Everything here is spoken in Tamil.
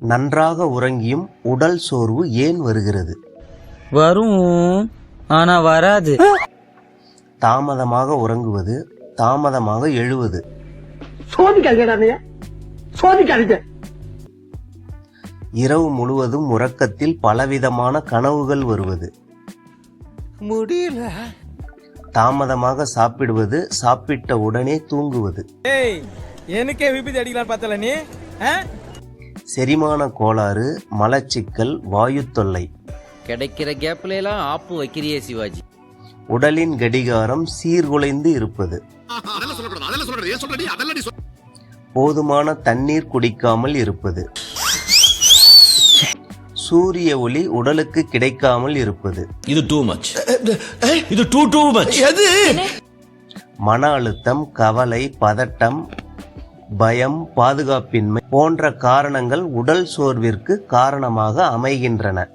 நன்றாக உறங்கியும் உடல் சோர்வு ஏன் வருகிறது? வரும், ஆனா வராது. தாமதமாக உறங்குவது, தாமதமாக எழுவது. இரவு முழுவதும் உறக்கத்தில் பலவிதமான கனவுகள் வருவது. முடியல. தாமதமாக சாப்பிடுவது, சாப்பிட்ட உடனே தூங்குவது. எனக்கே விபத்து அடிக்கலாம் பார்த்தல நீ. செரிமான கோளாறு, மலச்சிக்கல், வாயு தொல்லை. கிடைக்கிற கேப்ல எல்லாம் ஆப்பு வைக்கிறியே சிவாஜி. உடலின் கடிகாரம் சீர்குலைந்து இருப்பது. போதுமான தண்ணீர் குடிக்காமல் இருப்பது. சூரிய ஒளி உடலுக்கு கிடைக்காமல் இருப்பது. இது டூ மச். இது டூ மச். மன அழுத்தம், கவலை, பதட்டம், பயம், பாதுகாப்பின்மை போன்ற காரணங்கள் உடல் சோர்விற்கு காரணமாக அமைகின்றன.